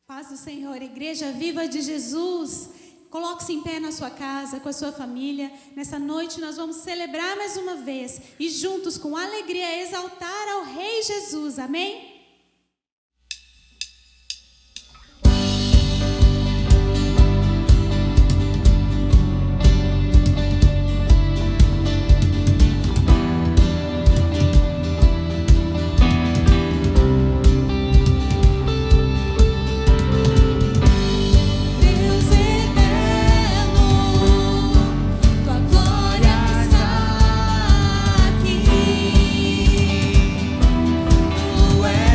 Paz do Senhor, Igreja Viva de Jesus. Coloque-se em pé na sua casa, com a sua família. Nessa noite nós vamos celebrar mais uma vez e juntos, com alegria, exaltar ao Rei Jesus. Amém? Tu és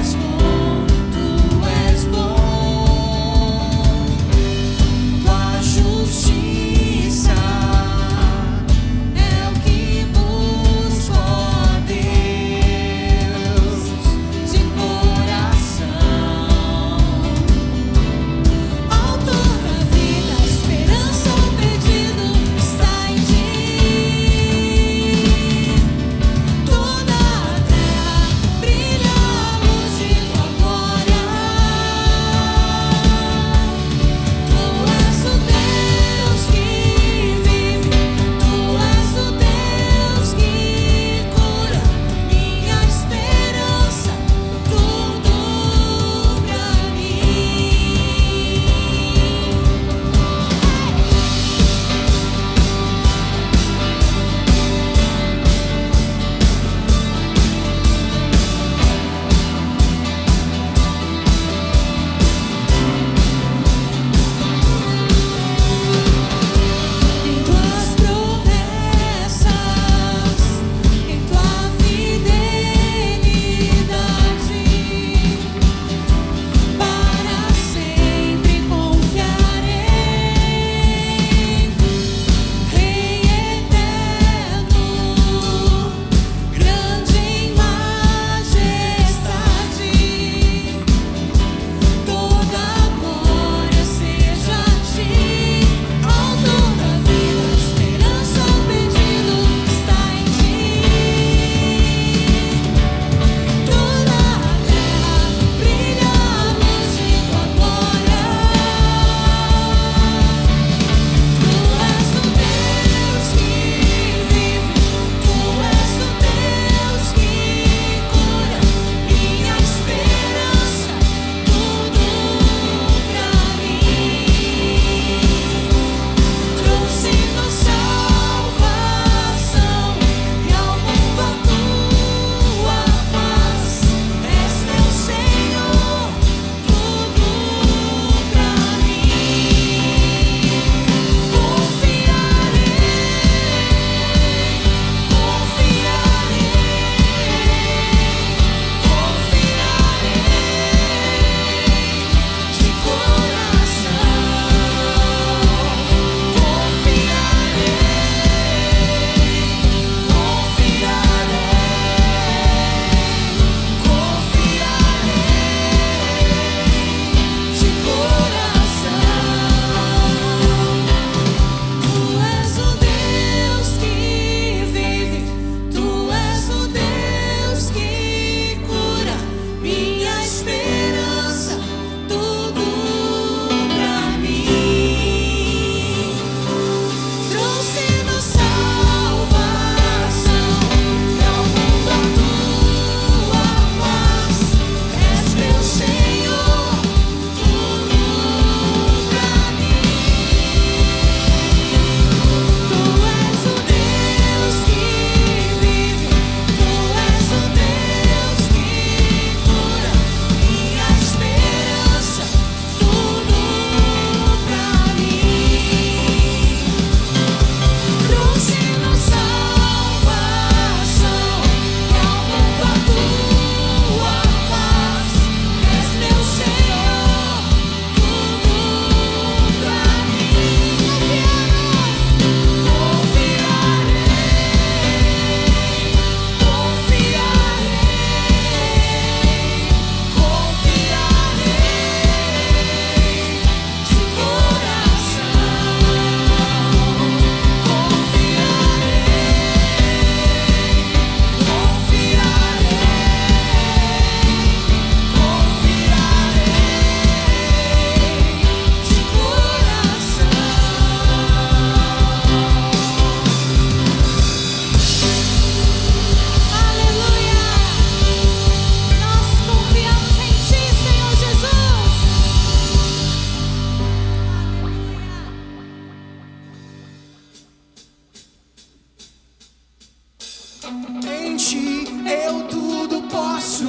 Em ti eu tudo posso.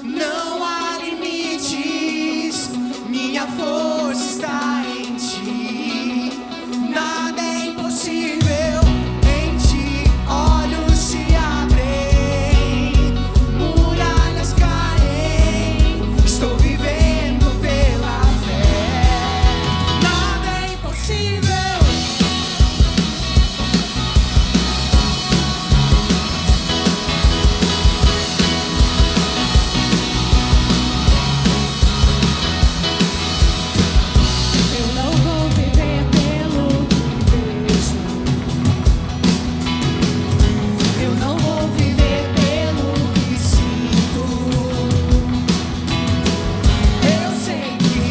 Não há limites. Minha força está em ti. Nada é impossível. Em ti olhos se abrem, muralhas caem. Estou vivendo pela fé. Nada é impossível. Eu não vou viver pelo que vejo. Eu não vou viver pelo que sinto. Eu sei que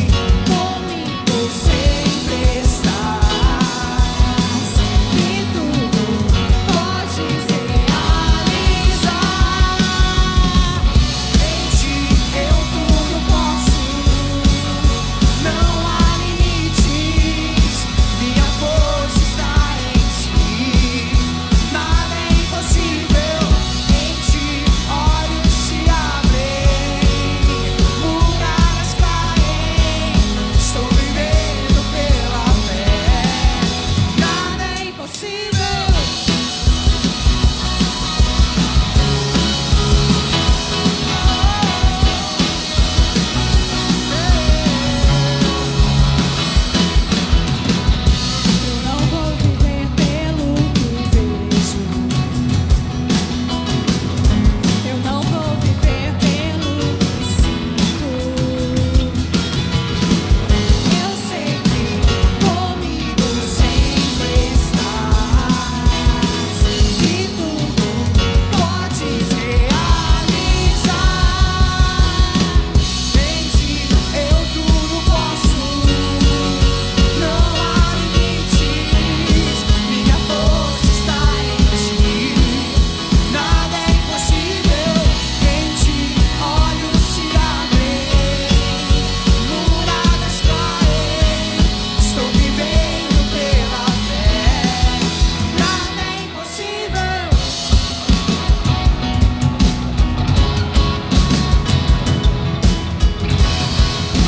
comigo sempre estás e tudo podes realizar. Em ti eu tudo posso. Não há limites. Minha força está em ti. Nada é impossível. Em ti olhos se abrem, muralhas caem. Estou vivendo pela fé. Nada é impossível. Eu não vou viver pelo que vejo. Eu não vou viver pelo que sinto. Eu sei que comigo sempre estás e tudo podes realizar. Em ti eu tudo posso. Não há limites. Minha força está em ti. Nada é impossível. Em ti olhos se abrem, muralhas caem. Estou vivendo pela fé. Nada é impossível.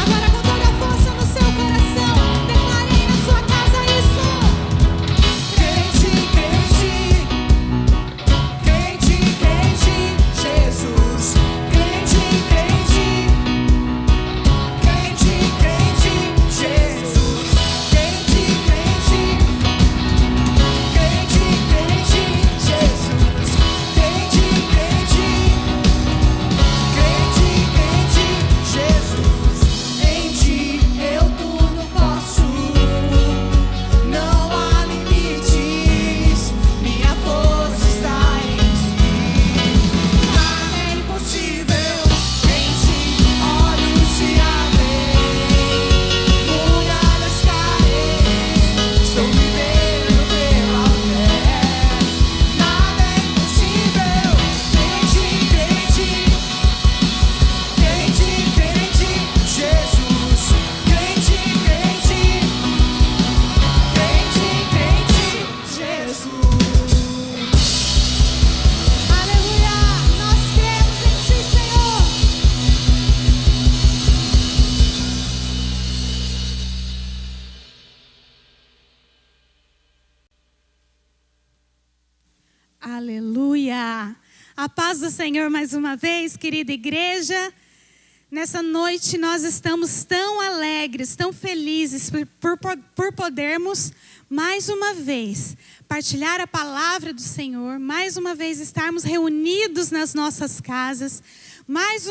Agora com toda a força no seu coração, declarei na sua casa isso. Crente, crente, crente, crente, Jesus. Crente, crente, crente, crente, Jesus. Crente, crente, crente, crente, Jesus. Crente, crente, crente, Jesus. Em ti eu tudo posso. Não há limites. Minha força está em ti. Nada é impossível. Em ti olhos se abrem, muralhas caem. Estou vivendo pela fé. Nada é impossível. Crente, crente, crente, crente, Jesus. Crente, crente, crente, crente, Jesus. Aleluia! Nós cremos em ti, Senhor. Aleluia! A paz do Senhor mais uma vez, querida igreja. Nessa noite nós estamos tão alegres, tão felizes por podermos mais uma vez partilhar a palavra do Senhor, mais uma vez estarmos reunidos nas nossas casas, mais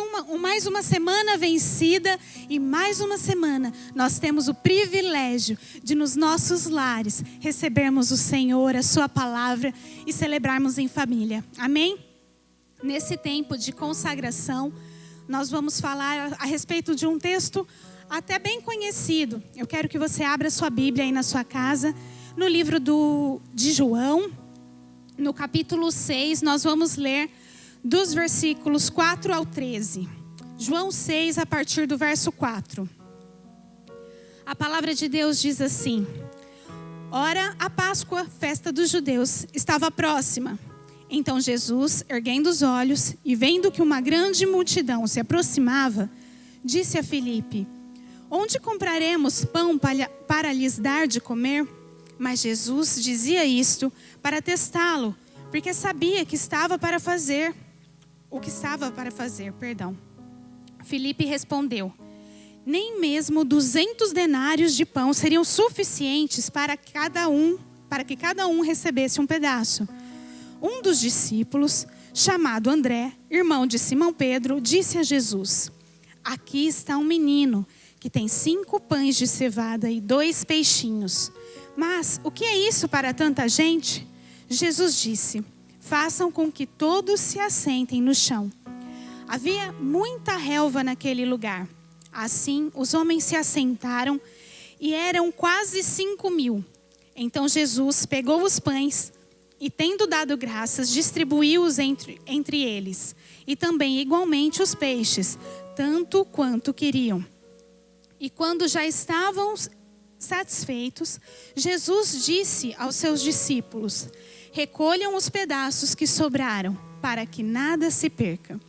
uma semana vencida e mais uma semana nós temos o privilégio de nos nossos lares recebermos o Senhor, a sua palavra e celebrarmos em família. Amém? Nesse tempo de consagração, nós vamos falar a respeito de um texto até bem conhecido. Eu quero que você abra sua Bíblia aí na sua casa, no livro de João, no capítulo 6, nós vamos ler dos versículos 4 ao 13. João 6, a partir do verso 4. A palavra de Deus diz assim: Ora, a Páscoa, festa dos judeus, estava próxima. Então Jesus, erguendo os olhos e vendo que uma grande multidão se aproximava, disse a Filipe: onde compraremos pão para lhes dar de comer? Mas Jesus dizia isto para testá-lo, porque sabia o que estava para fazer. Filipe respondeu: nem mesmo 200 denários de pão seriam suficientes para que cada um recebesse um pedaço. Um dos discípulos, chamado André, irmão de Simão Pedro, disse a Jesus: aqui está um menino que tem 5 pães de cevada e 2 peixinhos. Mas o que é isso para tanta gente? Jesus disse: façam com que todos se assentem no chão. Havia muita relva naquele lugar. Assim, os homens se assentaram e eram quase 5.000. Então Jesus pegou os pães e, tendo dado graças, distribuiu-os entre eles. E também igualmente os peixes, tanto quanto queriam. E quando já estavam satisfeitos, Jesus disse aos seus discípulos: recolham os pedaços que sobraram, para que nada se perca.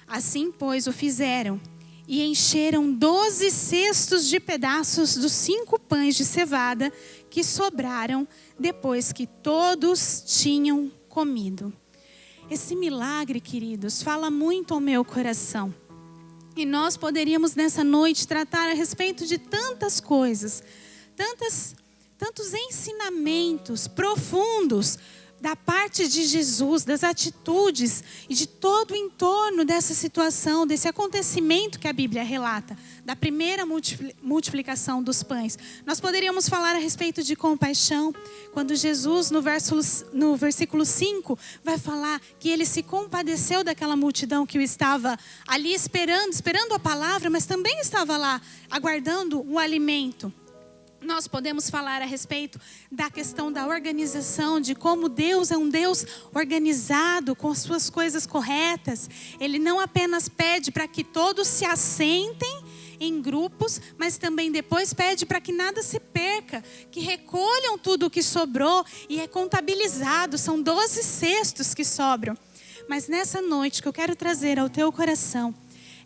Assim, pois, o fizeram, e encheram 12 cestos de pedaços dos 5 pães de cevada que sobraram, depois que todos tinham comido. Esse milagre, queridos, fala muito ao meu coração. E nós poderíamos nessa noite tratar a respeito de tantas coisas, tantos ensinamentos profundos da parte de Jesus, das atitudes e de todo o entorno dessa situação, desse acontecimento que a Bíblia relata, da primeira multiplicação dos pães. Nós poderíamos falar a respeito de compaixão, quando Jesus, no versículo 5, vai falar que ele se compadeceu daquela multidão que o estava ali esperando a palavra, mas também estava lá, aguardando o alimento. Nós podemos falar a respeito da questão da organização, de como Deus é um Deus organizado, com as suas coisas corretas. Ele não apenas pede para que todos se assentem em grupos, mas também depois pede para que nada se perca, que recolham tudo o que sobrou e é contabilizado, são 12 cestos que sobram. Mas nessa noite que eu quero trazer ao teu coração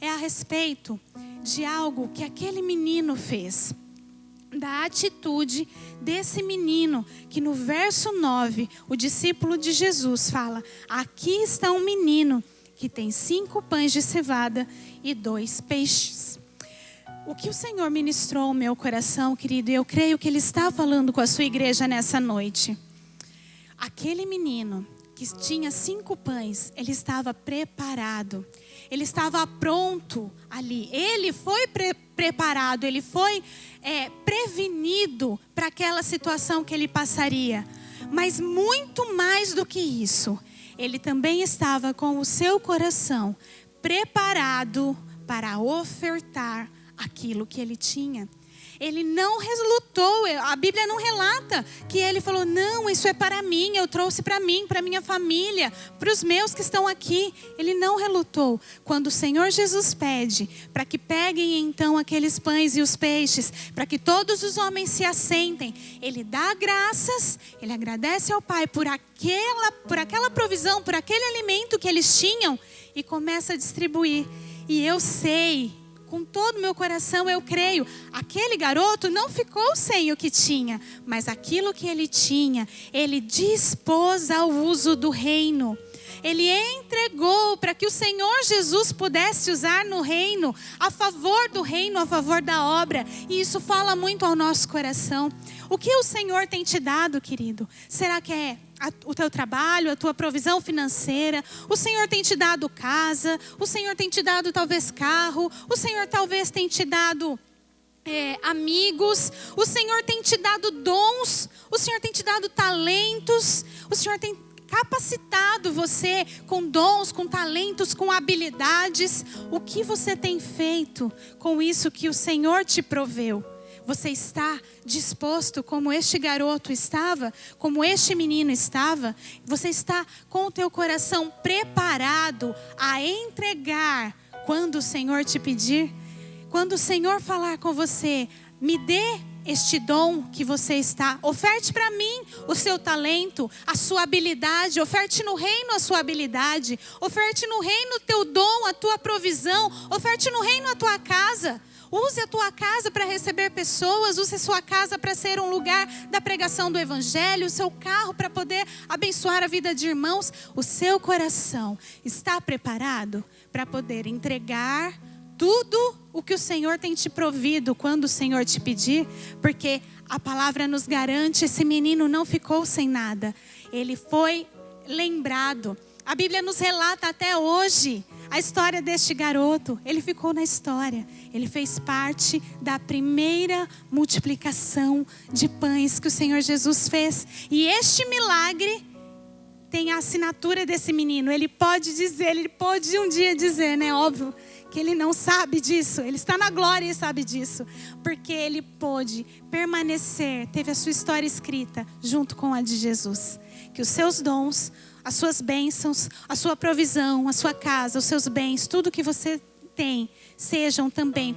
é a respeito de algo que aquele menino fez. Da atitude desse menino, que no verso 9, o discípulo de Jesus fala: aqui está um menino que tem 5 pães de cevada e 2 peixes. O que o Senhor ministrou ao meu coração, querido, e eu creio que Ele está falando com a sua igreja nessa noite. Aquele menino que tinha 5 pães, ele estava preparado, ele estava pronto ali, ele foi preparado, ele foi prevenido para aquela situação que ele passaria. Mas muito mais do que isso, ele também estava com o seu coração preparado para ofertar aquilo que ele tinha. Ele não relutou, a Bíblia não relata que ele falou: não, isso é para mim, eu trouxe para mim, para minha família, para os meus que estão aqui. Ele não relutou. Quando o Senhor Jesus pede para que peguem então aqueles pães e os peixes, para que todos os homens se assentem, ele dá graças, ele agradece ao Pai por aquela provisão, por aquele alimento que eles tinham e começa a distribuir. E eu sei, com todo o meu coração eu creio, aquele garoto não ficou sem o que tinha, mas aquilo que ele tinha, ele dispôs ao uso do reino. Ele entregou para que o Senhor Jesus pudesse usar no reino, a favor do reino, a favor da obra. E isso fala muito ao nosso coração. O que o Senhor tem te dado, querido? Será que é o teu trabalho, a tua provisão financeira? O Senhor tem te dado casa? O Senhor tem te dado talvez carro? O Senhor talvez tem te dado amigos? O Senhor tem te dado dons? O Senhor tem te dado talentos? O Senhor tem capacitado você com dons, com talentos, com habilidades? O que você tem feito com isso que o Senhor te proveu? Você está disposto, como este garoto estava, como este menino estava? Você está com o teu coração preparado a entregar quando o Senhor te pedir? Quando o Senhor falar com você: me dê este dom que você está. Oferte para mim o seu talento, a sua habilidade. Oferte no reino a sua habilidade. Oferte no reino o teu dom, a tua provisão. Oferte no reino a tua casa. Use a tua casa para receber pessoas. Use a sua casa para ser um lugar da pregação do evangelho. O seu carro para poder abençoar a vida de irmãos. O seu coração está preparado para poder entregar tudo o que o Senhor tem te provido quando o Senhor te pedir? Porque a palavra nos garante, esse menino não ficou sem nada. Ele foi lembrado. A Bíblia nos relata até hoje a história deste garoto. Ele ficou na história. Ele fez parte da primeira multiplicação de pães que o Senhor Jesus fez. E este milagre tem a assinatura desse menino. Ele pode dizer, ele pode um dia dizer, né? Óbvio que ele não sabe disso. Ele está na glória e sabe disso. Porque ele pôde permanecer, teve a sua história escrita junto com a de Jesus. Que os seus dons, as suas bênçãos, a sua provisão, a sua casa, os seus bens, tudo que você tem,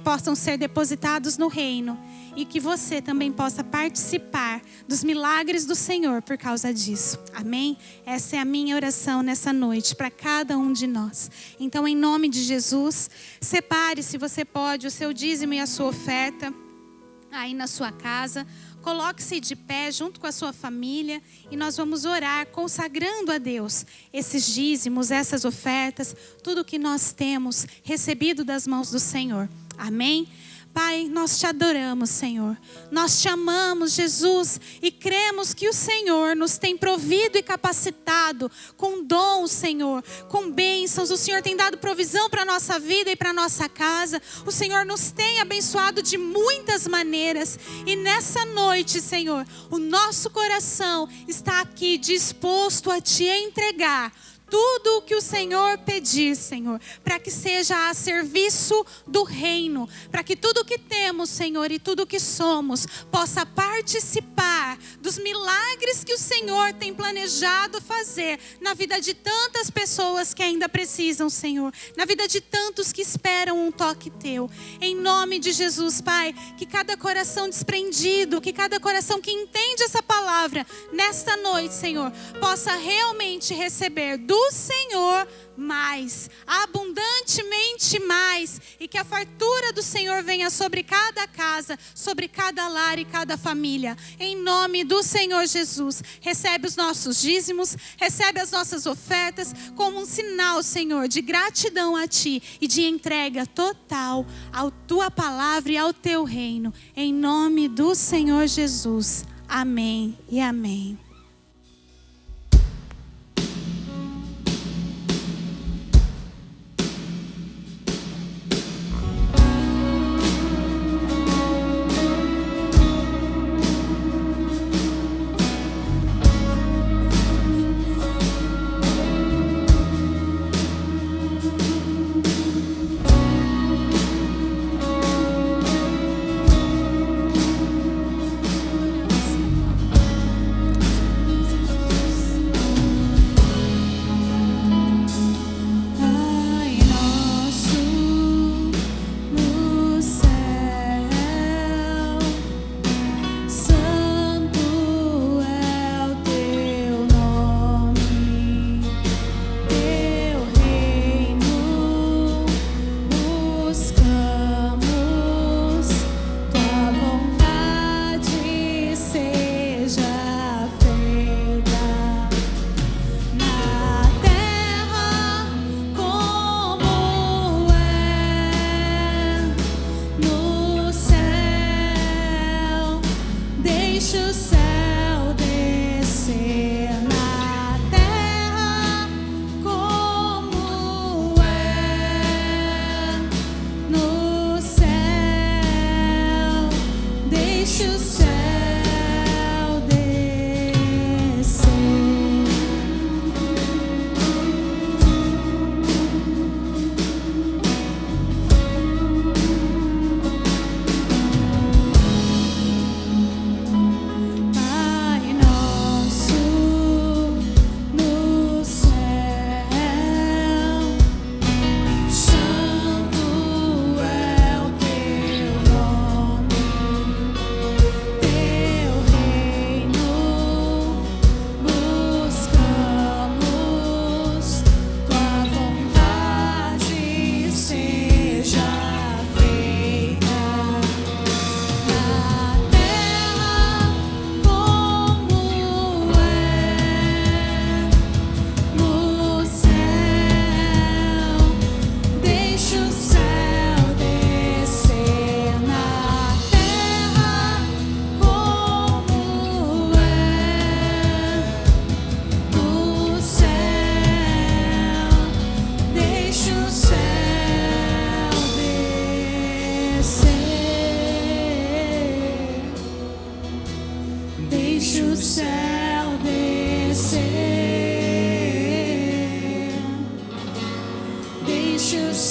possam ser depositados no reino. E que você também possa participar dos milagres do Senhor por causa disso. Amém? Essa é a minha oração nessa noite para cada um de nós. Então, em nome de Jesus, separe, se você pode, o seu dízimo e a sua oferta aí na sua casa. Coloque-se de pé junto com a sua família e nós vamos orar consagrando a Deus esses dízimos, essas ofertas, tudo que nós temos recebido das mãos do Senhor. Amém? Pai, nós te adoramos, Senhor. Nós te amamos, Jesus, e cremos que o Senhor nos tem provido e capacitado com dons, Senhor, com bênçãos. O Senhor tem dado provisão para a nossa vida e para a nossa casa. O Senhor nos tem abençoado de muitas maneiras. E nessa noite, Senhor, o nosso coração está aqui disposto a te entregar tudo o que o Senhor pedir, Senhor, para que seja a serviço do reino, para que tudo o que temos, Senhor, e tudo o que somos, possa participar dos milagres que o Senhor tem planejado fazer na vida de tantas pessoas que ainda precisam, Senhor, na vida de tantos que esperam um toque teu. Em nome de Jesus, Pai, que cada coração desprendido, que cada coração que entende essa palavra, nesta noite, Senhor, possa realmente receber do Senhor mais, abundantemente mais, e que a fartura do Senhor venha sobre cada casa, sobre cada lar e cada família. Em nome do Senhor Jesus, recebe os nossos dízimos, recebe as nossas ofertas como um sinal, Senhor, de gratidão a Ti e de entrega total à Tua palavra e ao Teu reino. Em nome do Senhor Jesus. Amém e amém.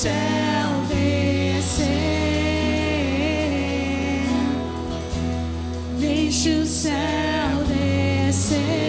céu descer, deixa o céu descer.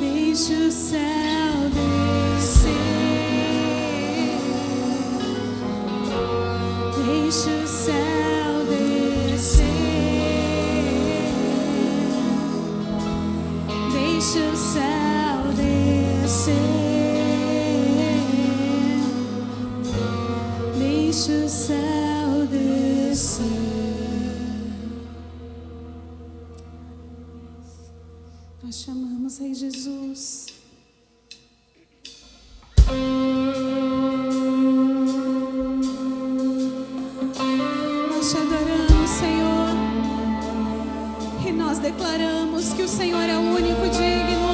Deixa o céu descer, deixa o céu descer, deixa o céu descer, deixa o céu descer. Nós chamamos, Rei Jesus. Nós te adoramos, Senhor. E nós declaramos que o Senhor é o único digno.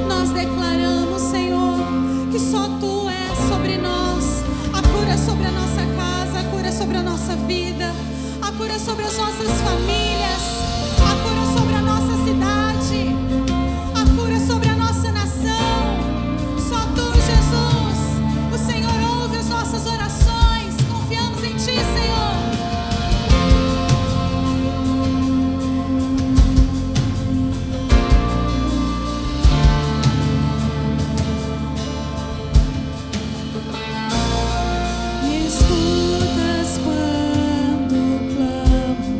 Nós declaramos, Senhor, que só Tu és sobre nós. A cura sobre a nossa casa, a cura sobre a nossa vida, a cura sobre as nossas famílias, a cura sobre a nossa cidade, a cura sobre a nossa nação. Só Tu, Jesus. O Senhor ouve as nossas orações. Confiamos em Ti, Senhor. Me escutas quando clamo.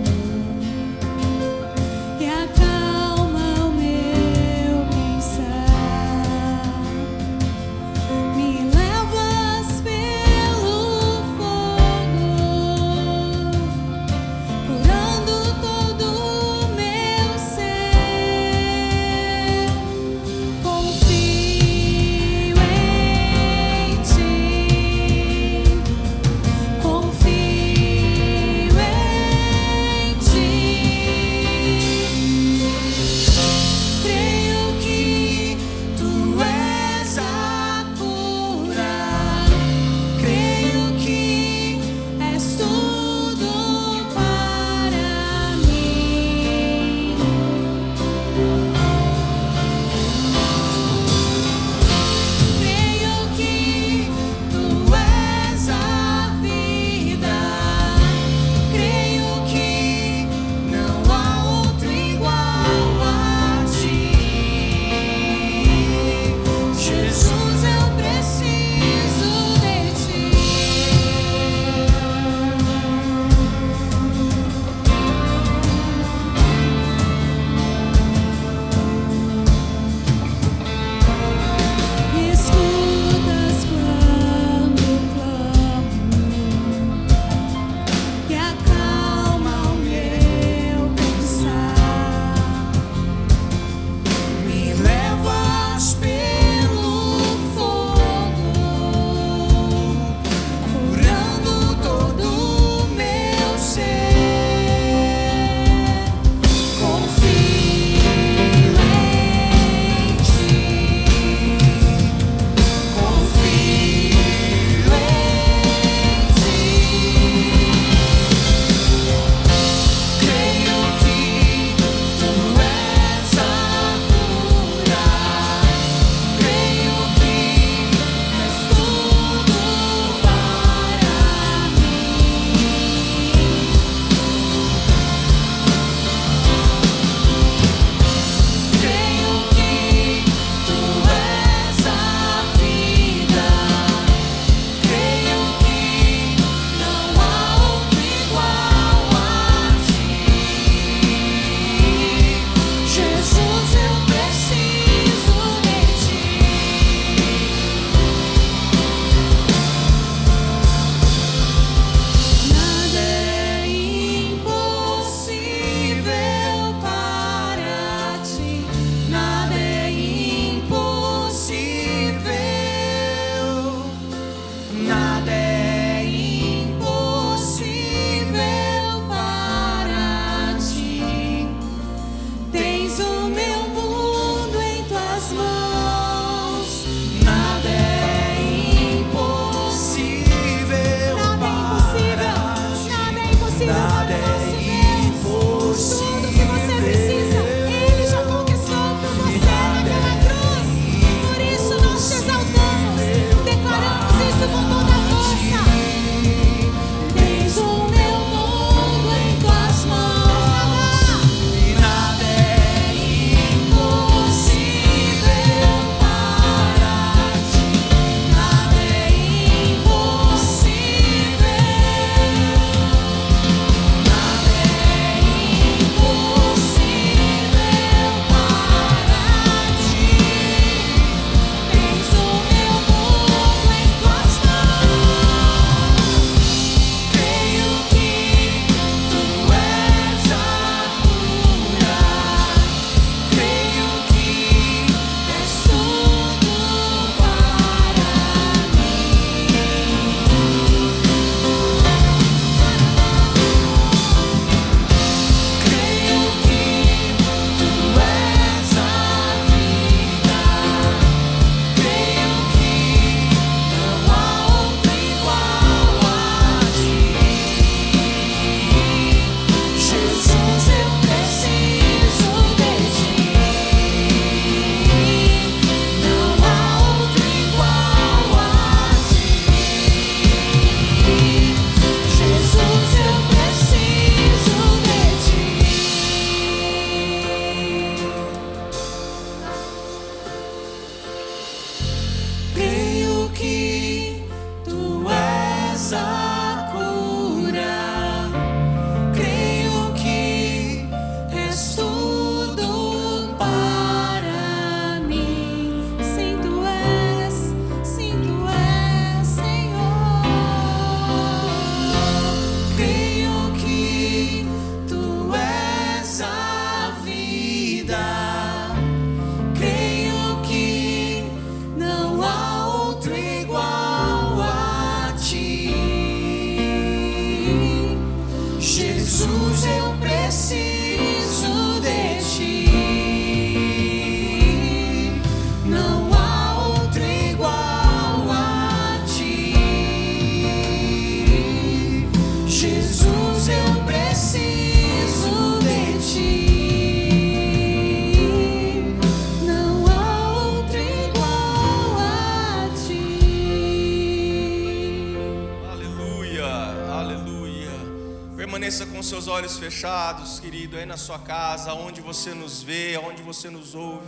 seus olhos fechados, querido, aí na sua casa, onde você nos vê, onde você nos ouve.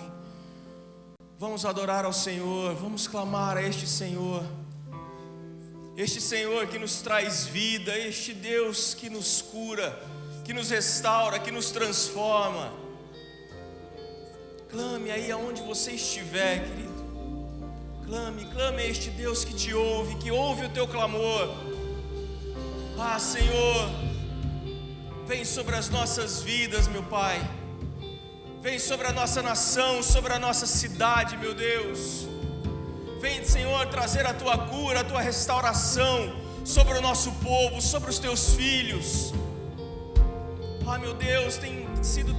Vamos adorar ao Senhor, vamos clamar a este Senhor que nos traz vida, este Deus que nos cura, que nos restaura, que nos transforma. Clame aí aonde você estiver, querido. Clame a este Deus que te ouve, que ouve o teu clamor. Ah, Senhor, vem sobre as nossas vidas, meu Pai. Vem sobre a nossa nação, sobre a nossa cidade, meu Deus. Vem, Senhor, trazer a Tua cura, a Tua restauração sobre o nosso povo, sobre os Teus filhos. Ah, meu Deus, tem sido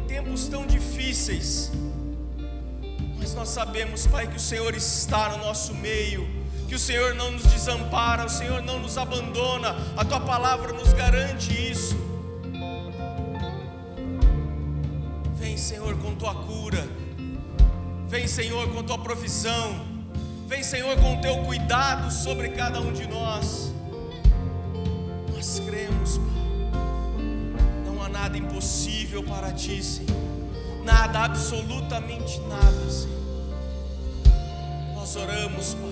tempos tão difíceis, mas nós sabemos, Pai, que o Senhor está no nosso meio, que o Senhor não nos desampara, o Senhor não nos abandona. A Tua palavra nos garante isso. Vem, Senhor, com Tua cura. Vem, Senhor, com Tua provisão. Vem, Senhor, com o Teu cuidado sobre cada um de nós. Nós cremos, Pai. Não há nada impossível para Ti, Senhor. Nada, absolutamente nada, Senhor. Nós oramos, Pai.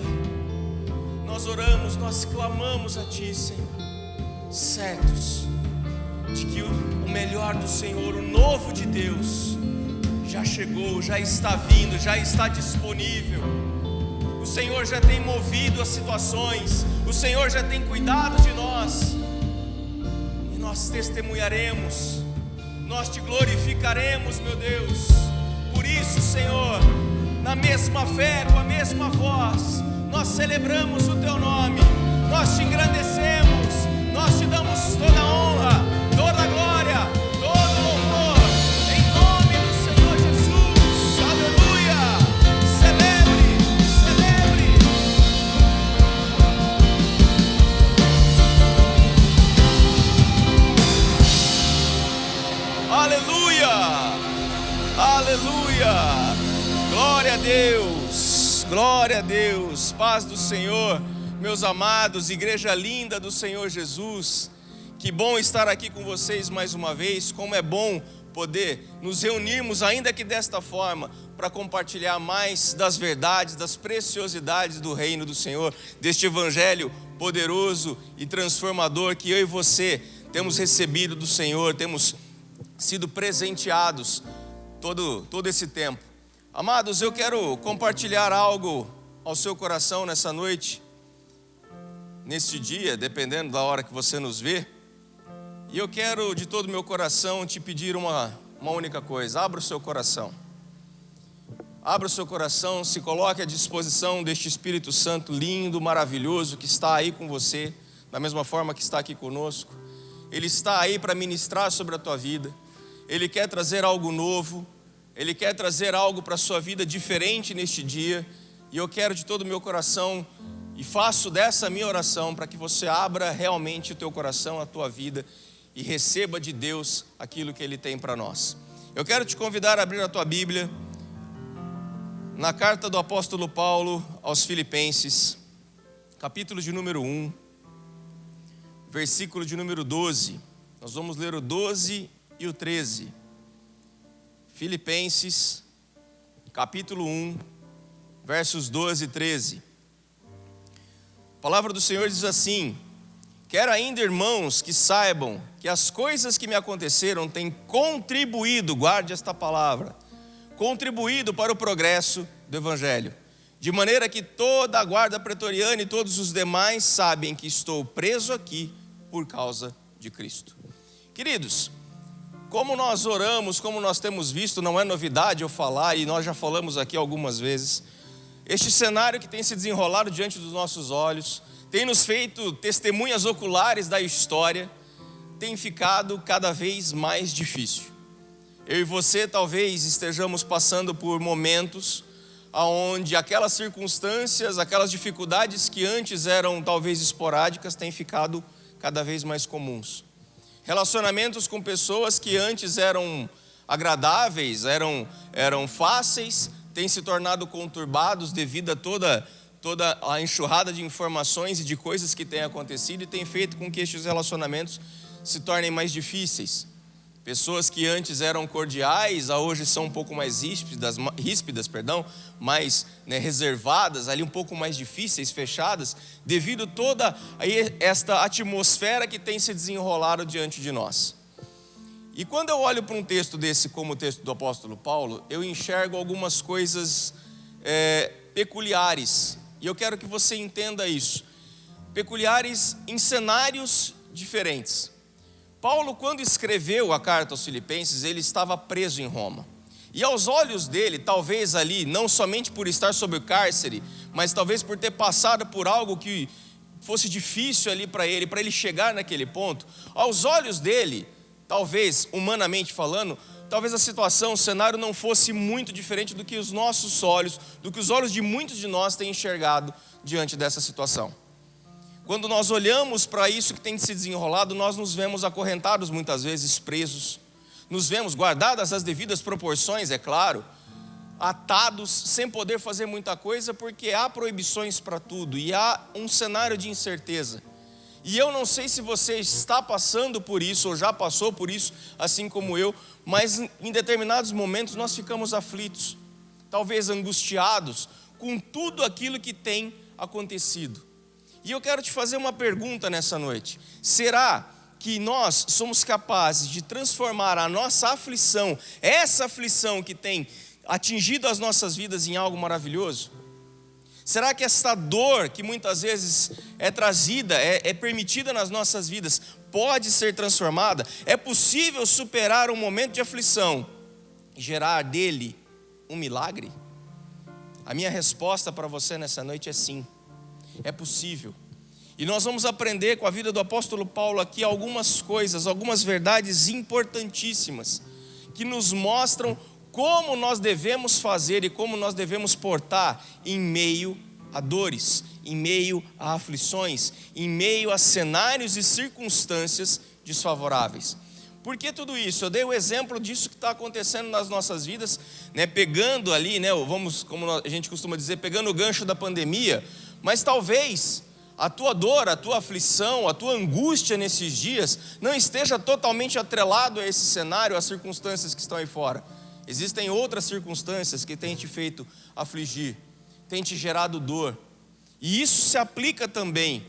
Nós oramos, nós clamamos a Ti, Senhor, certos de que o melhor do Senhor, o novo de Deus, já chegou, já está vindo, já está disponível. O Senhor já tem movido as situações, o Senhor já tem cuidado de nós, e nós testemunharemos, nós Te glorificaremos, meu Deus. Por isso, Senhor, na mesma fé, com a mesma voz, nós celebramos o Teu nome, nós Te engrandecemos, nós Te damos toda a honra, toda a glória, todo o louvor, em nome do Senhor Jesus. Aleluia! Celebre, celebre. Aleluia! Aleluia! Glória a Deus! Glória a Deus! Paz do Senhor, meus amados, igreja linda do Senhor Jesus. Que bom estar aqui com vocês mais uma vez. Como é bom poder nos reunirmos, ainda que desta forma, para compartilhar mais das verdades, das preciosidades do reino do Senhor, deste evangelho poderoso e transformador que eu e você temos recebido do Senhor, temos sido presenteados todo esse tempo. Amados, eu quero compartilhar algo ao seu coração nessa noite, neste dia, dependendo da hora que você nos vê. E eu quero de todo o meu coração te pedir uma única coisa: abra o seu coração. Abra o seu coração, se coloque à disposição deste Espírito Santo lindo, maravilhoso, que está aí com você, da mesma forma que está aqui conosco. Ele está aí para ministrar sobre a tua vida. Ele quer trazer algo novo. Ele quer trazer algo para a sua vida diferente neste dia. E eu quero de todo o meu coração, e faço dessa minha oração, para que você abra realmente o teu coração, a tua vida, e receba de Deus aquilo que Ele tem para nós. Eu quero te convidar a abrir a tua Bíblia na carta do apóstolo Paulo aos Filipenses, capítulo de número 1, versículo de número 12. Nós vamos ler o 12 e o 13. Filipenses, capítulo 1, versos 12 e 13. A palavra do Senhor diz assim: quero ainda, irmãos, que saibam que as coisas que me aconteceram têm contribuído, guarde esta palavra, contribuído para o progresso do Evangelho, de maneira que toda a guarda pretoriana e todos os demais sabem que estou preso aqui por causa de Cristo. Queridos, como nós oramos, como nós temos visto, não é novidade eu falar, e nós já falamos aqui algumas vezes, este cenário que tem se desenrolado diante dos nossos olhos, tem nos feito testemunhas oculares da história, tem ficado cada vez mais difícil. Eu e você talvez estejamos passando por momentos onde aquelas circunstâncias, aquelas dificuldades que antes eram talvez esporádicas, têm ficado cada vez mais comuns. Relacionamentos com pessoas que antes eram agradáveis, eram fáceis, têm se tornado conturbados devido a toda a enxurrada de informações e de coisas que têm acontecido, e tem feito com que estes relacionamentos se tornem mais difíceis. Pessoas que antes eram cordiais, hoje são um pouco mais ríspidas, mais reservadas, ali um pouco mais difíceis, fechadas, devido a toda esta atmosfera que tem se desenrolado diante de nós. E quando eu olho para um texto desse, como o texto do apóstolo Paulo, eu enxergo algumas coisas peculiares, e eu quero que você entenda isso, peculiares em cenários diferentes. Paulo, quando escreveu a carta aos Filipenses, ele estava preso em Roma. E aos olhos dele, talvez ali, não somente por estar sob o cárcere, mas talvez por ter passado por algo que fosse difícil ali para ele chegar naquele ponto, aos olhos dele, talvez, humanamente falando, talvez a situação, o cenário não fosse muito diferente do que os nossos olhos, do que os olhos de muitos de nós têm enxergado diante dessa situação. Quando nós olhamos para isso que tem se desenrolado, nós nos vemos acorrentados muitas vezes, presos. Nos vemos, guardadas as devidas proporções, é claro, atados, sem poder fazer muita coisa, porque há proibições para tudo e há um cenário de incerteza. E eu não sei se você está passando por isso ou já passou por isso, assim como eu, mas em determinados momentos nós ficamos aflitos, talvez angustiados com tudo aquilo que tem acontecido. E eu quero te fazer uma pergunta nessa noite. Será que nós somos capazes de transformar a nossa aflição, essa aflição que tem atingido as nossas vidas, em algo maravilhoso? Será que essa dor que muitas vezes é trazida, é permitida nas nossas vidas, pode ser transformada? É possível superar um momento de aflição e gerar dele um milagre? A minha resposta para você nessa noite é sim. É possível. E nós vamos aprender com a vida do apóstolo Paulo aqui algumas coisas, algumas verdades importantíssimas, que nos mostram como nós devemos fazer e como nós devemos portar em meio a dores, em meio a aflições, em meio a cenários e circunstâncias desfavoráveis. Por que tudo isso? Eu dei o exemplo disso que está acontecendo nas nossas vidas, pegando ali, vamos, como a gente costuma dizer, pegando o gancho da pandemia. Mas talvez a tua dor, a tua aflição, a tua angústia nesses dias não esteja totalmente atrelado a esse cenário, às circunstâncias que estão aí fora. Existem outras circunstâncias que têm te feito afligir, têm te gerado dor. E isso se aplica também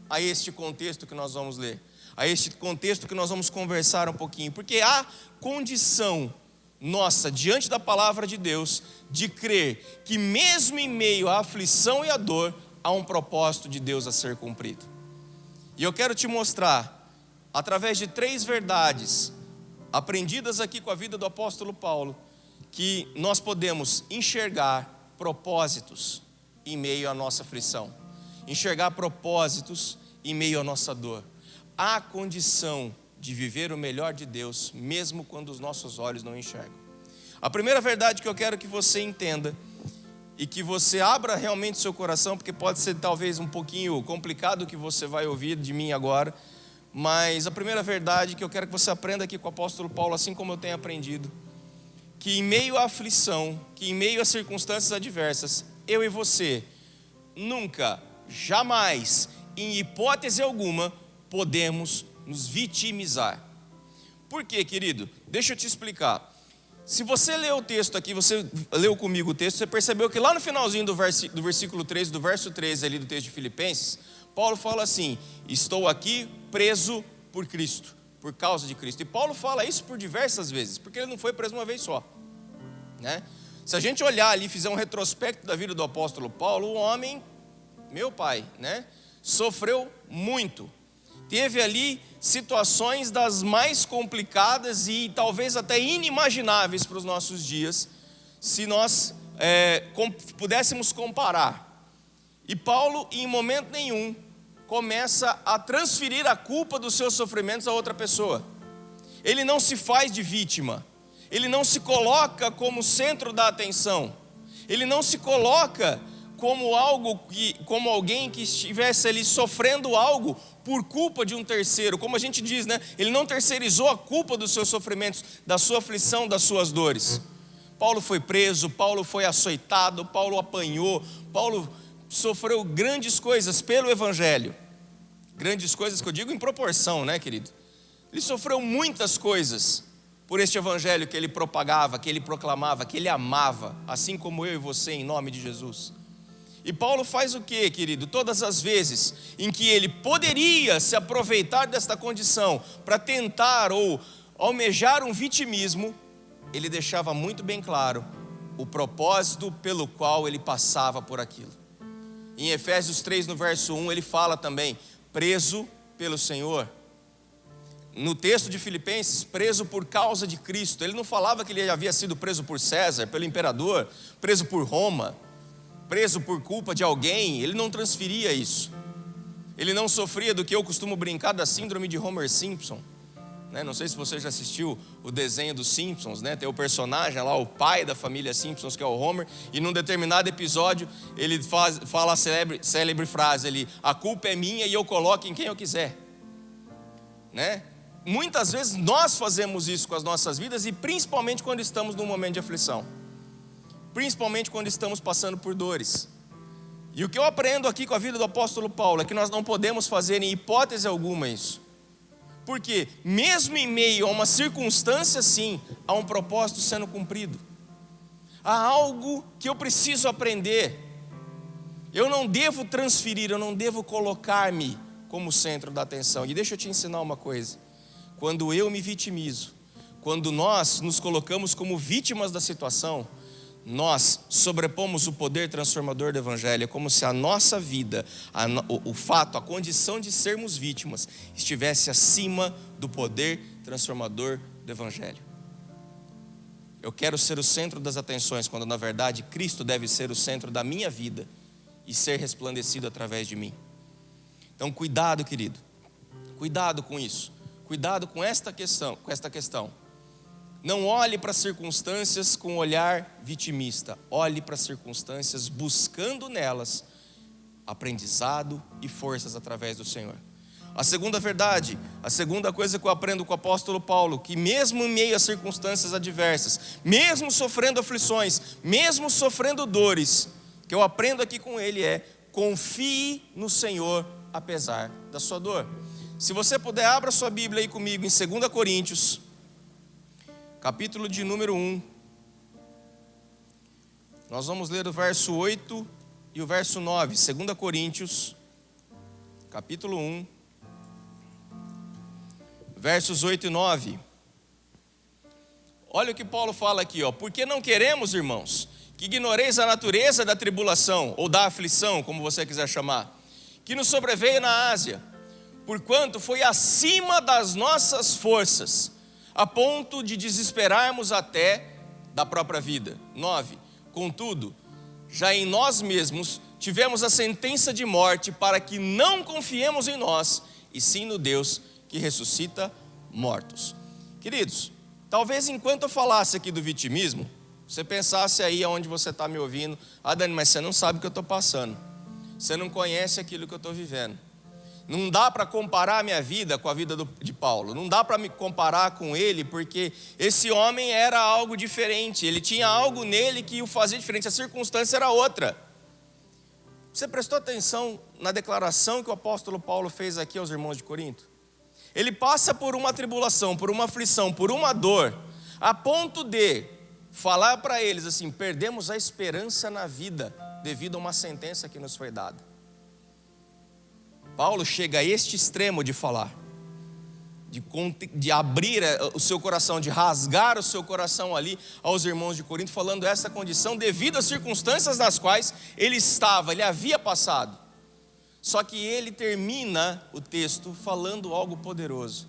a este contexto que nós vamos ler, a este contexto que nós vamos conversar um pouquinho, porque há condição nossa, diante da palavra de Deus, de crer que mesmo em meio à aflição e à dor, há um propósito de Deus a ser cumprido. E eu quero te mostrar, através de 3 verdades, aprendidas aqui com a vida do apóstolo Paulo, que nós podemos enxergar propósitos em meio à nossa aflição, enxergar propósitos em meio à nossa dor. Há condição de viver o melhor de Deus, mesmo quando os nossos olhos não enxergam. A primeira verdade que eu quero que você entenda, e que você abra realmente seu coração, porque pode ser talvez um pouquinho complicado o que você vai ouvir de mim agora, mas a primeira verdade que eu quero que você aprenda aqui com o apóstolo Paulo, assim como eu tenho aprendido, que em meio à aflição, que em meio a circunstâncias adversas, eu e você, nunca, jamais, em hipótese alguma, podemos nos vitimizar. Por quê, querido? Deixa eu te explicar. Se você leu o texto aqui, você leu comigo o texto, você percebeu que lá no finalzinho do versículo 13, do verso 13 ali do texto de Filipenses, Paulo fala assim: estou aqui preso por Cristo, por causa de Cristo. E Paulo fala isso por diversas vezes, porque ele não foi preso uma vez só, Se a gente olhar ali, fizer um retrospecto da vida do apóstolo Paulo, o homem, meu pai, sofreu muito. Teve ali situações das mais complicadas e talvez até inimagináveis para os nossos dias, se nós pudéssemos comparar. E Paulo, em momento nenhum, começa a transferir a culpa dos seus sofrimentos a outra pessoa. Ele não se faz de vítima, ele não se coloca como centro da atenção, ele não se coloca como alguém que estivesse ali sofrendo algo por culpa de um terceiro, como a gente diz, Ele não terceirizou a culpa dos seus sofrimentos, da sua aflição, das suas dores. Paulo foi preso, Paulo foi açoitado, Paulo apanhou, Paulo sofreu grandes coisas pelo Evangelho. Grandes coisas que eu digo em proporção, querido? Ele sofreu muitas coisas por este evangelho que ele propagava, que ele proclamava, que ele amava, assim como eu e você, em nome de Jesus. E Paulo faz o que, querido? Todas as vezes em que ele poderia se aproveitar desta condição para tentar ou almejar um vitimismo, ele deixava muito bem claro o propósito pelo qual ele passava por aquilo. Em Efésios 3, no verso 1, ele fala também, preso pelo Senhor. No texto de Filipenses, preso por causa de Cristo. Ele não falava que ele havia sido preso por César, pelo imperador, preso por Roma, preso por culpa de alguém. Ele não transferia isso. Ele não sofria do que eu costumo brincar da síndrome de Homer Simpson. Não sei se você já assistiu o desenho dos Simpsons, tem o personagem lá, o pai da família Simpsons, que é o Homer, e num determinado episódio ele fala a célebre frase ali, a culpa é minha e eu coloco em quem eu quiser. Muitas vezes nós fazemos isso com as nossas vidas, e principalmente quando estamos num momento de aflição, principalmente quando estamos passando por dores. E o que eu aprendo aqui com a vida do apóstolo Paulo é que nós não podemos fazer em hipótese alguma isso. Porque mesmo em meio a uma circunstância assim, há um propósito sendo cumprido. Há algo que eu preciso aprender. Eu não devo transferir, eu não devo colocar-me como centro da atenção. E deixa eu te ensinar uma coisa. Quando eu me vitimizo, quando nós nos colocamos como vítimas da situação, nós sobrepomos o poder transformador do Evangelho. É como se a nossa vida, o fato, a condição de sermos vítimas estivesse acima do poder transformador do Evangelho. Eu quero ser o centro das atenções, quando na verdade Cristo deve ser o centro da minha vida e ser resplandecido através de mim. Então cuidado, querido, cuidado com isso, cuidado com esta questão. Não olhe para as circunstâncias com um olhar vitimista. Olhe para as circunstâncias buscando nelas aprendizado e forças através do Senhor. A segunda verdade, a segunda coisa que eu aprendo com o apóstolo Paulo, que mesmo em meio a circunstâncias adversas, mesmo sofrendo aflições, mesmo sofrendo dores, que eu aprendo aqui com ele é: confie no Senhor apesar da sua dor. Se você puder, abra sua Bíblia aí comigo em 2 Coríntios, capítulo de número 1, nós vamos ler o verso 8 e o verso 9, 2 Coríntios, capítulo 1, versos 8 e 9. Olha o que Paulo fala aqui, porque não queremos, irmãos, que ignoreis a natureza da tribulação, ou da aflição, como você quiser chamar, que nos sobreveio na Ásia, porquanto foi acima das nossas forças, a ponto de desesperarmos até da própria vida. 9. Contudo, já em nós mesmos tivemos a sentença de morte, para que não confiemos em nós, e sim no Deus que ressuscita mortos. Queridos, talvez enquanto eu falasse aqui do vitimismo, você pensasse aí aonde você está me ouvindo: Dani, mas você não sabe o que eu estou passando, você não conhece aquilo que eu estou vivendo. Não dá para comparar a minha vida com a vida de Paulo. Não dá para me comparar com ele, porque esse homem era algo diferente. Ele tinha algo nele que o fazia diferente. A circunstância era outra. Você prestou atenção na declaração que o apóstolo Paulo fez aqui aos irmãos de Corinto? Ele passa por uma tribulação, por uma aflição, por uma dor, a ponto de falar para eles assim: perdemos a esperança na vida devido a uma sentença que nos foi dada. Paulo chega a este extremo de falar, de abrir o seu coração, de rasgar o seu coração ali aos irmãos de Corinto, falando essa condição devido às circunstâncias nas quais ele estava, ele havia passado. Só que ele termina o texto falando algo poderoso.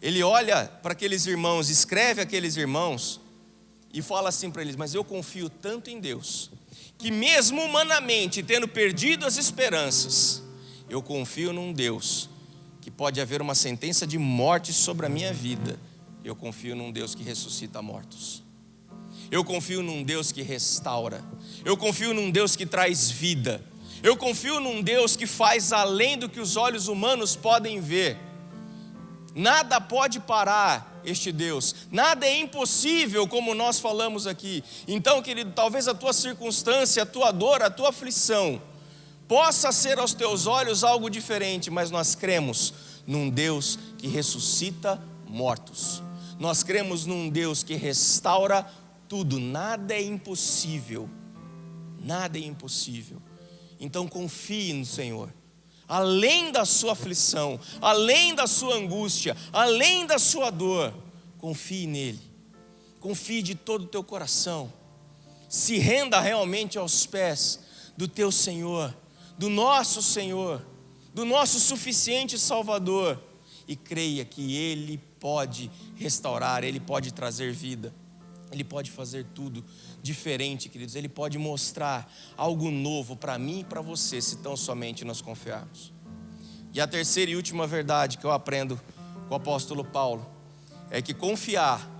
Ele olha para aqueles irmãos, escreve aqueles irmãos e fala assim para eles: mas eu confio tanto em Deus, que mesmo humanamente tendo perdido as esperanças, eu confio num Deus que pode haver uma sentença de morte sobre a minha vida. Eu confio num Deus que ressuscita mortos. Eu confio num Deus que restaura. Eu confio num Deus que traz vida. Eu confio num Deus que faz além do que os olhos humanos podem ver. Nada pode parar este Deus. Nada é impossível, como nós falamos aqui. Então, querido, talvez a tua circunstância, a tua dor, a tua aflição possa ser aos teus olhos algo diferente, mas nós cremos num Deus que que ressuscita mortos. Nós cremos num Deus que restaura tudo. Nada é impossível. Nada é impossível. Então confie no Senhor. Além da sua aflição, além da sua angústia, além da sua dor, confie nele. Confie de todo o teu coração. Se renda realmente aos pés do teu Senhor, do nosso suficiente Salvador, e creia que Ele pode restaurar, Ele pode trazer vida, Ele pode fazer tudo diferente, queridos. Ele pode mostrar algo novo para mim e para você, se tão somente nós confiarmos. E a terceira e última verdade que eu aprendo com o apóstolo Paulo é que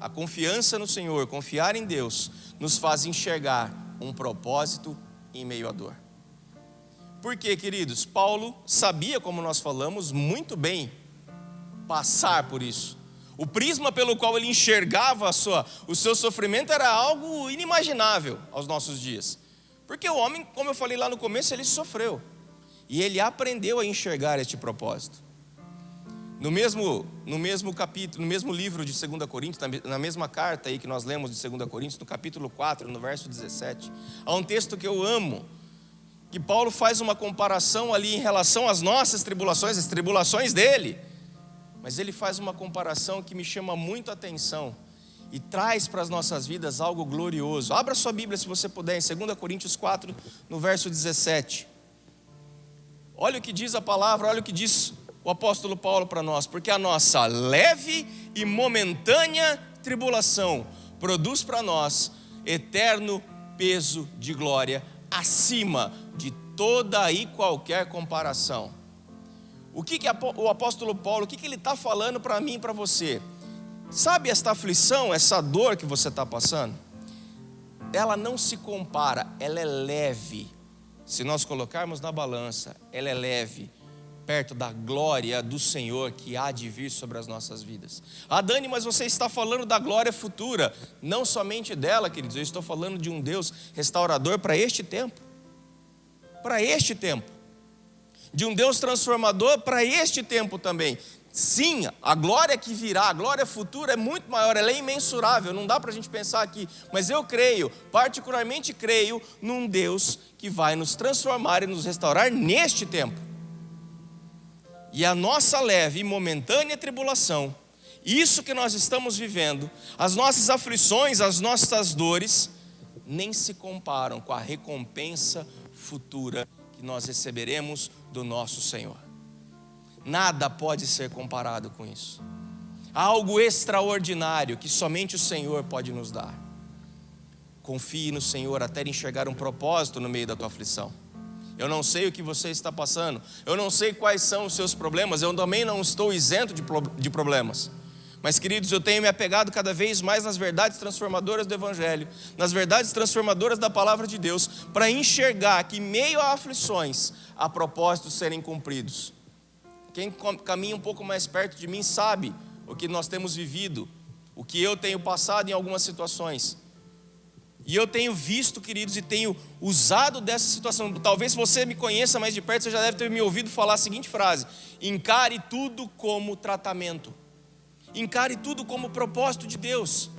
a confiança no Senhor, confiar em Deus, nos faz enxergar um propósito em meio à dor. Por quê, queridos? Paulo sabia, como nós falamos, muito bem passar por isso. O prisma pelo qual ele enxergava o seu sofrimento era algo inimaginável aos nossos dias. Porque o homem, como eu falei lá no começo, ele sofreu. E ele aprendeu a enxergar este propósito. No mesmo capítulo, no mesmo livro de 2 Coríntios, na mesma carta aí que nós lemos de 2 Coríntios, no capítulo 4, no verso 17, há um texto que eu amo, que Paulo faz uma comparação ali em relação às nossas tribulações, as tribulações dele. Mas ele faz uma comparação que me chama muito a atenção e traz para as nossas vidas algo glorioso. Abra sua Bíblia, se você puder, em 2 Coríntios 4, no verso 17. Olha o que diz a palavra, olha o que diz o apóstolo Paulo para nós. Porque a nossa leve e momentânea tribulação produz para nós eterno peso de glória, acima de toda e qualquer comparação. O que o apóstolo Paulo, o que ele está falando para mim e para você? Sabe esta aflição, essa dor que você está passando? Ela não se compara, ela é leve. Se nós colocarmos na balança, ela é leve, perto da glória do Senhor que há de vir sobre as nossas vidas. Ah, Dani, mas você está falando da glória futura. Não somente dela, queridos, eu estou falando de um Deus restaurador para este tempo. Para este tempo. De um Deus transformador para este tempo também. Sim, a glória que virá, a glória futura é muito maior, ela é imensurável, não dá para a gente pensar aqui. Mas eu creio, particularmente creio, num Deus que vai nos transformar e nos restaurar neste tempo. E a nossa leve e momentânea tribulação, isso que nós estamos vivendo, as nossas aflições, as nossas dores, nem se comparam com a recompensa futura que nós receberemos do nosso Senhor. Nada pode ser comparado com isso. Há algo extraordinário que somente o Senhor pode nos dar. Confie no Senhor até enxergar um propósito no meio da tua aflição. Eu não sei o que você está passando, eu não sei quais são os seus problemas, eu também não estou isento de problemas. Mas, queridos, eu tenho me apegado cada vez mais nas verdades transformadoras do Evangelho, nas verdades transformadoras da Palavra de Deus, para enxergar que, em meio a aflições, há propósitos serem cumpridos. Quem caminha um pouco mais perto de mim sabe o que nós temos vivido, o que eu tenho passado em algumas situações. E eu tenho visto, queridos, e tenho usado dessa situação. Talvez se você me conheça mais de perto, você já deve ter me ouvido falar a seguinte frase: encare tudo como tratamento. Encare tudo como propósito de Deus.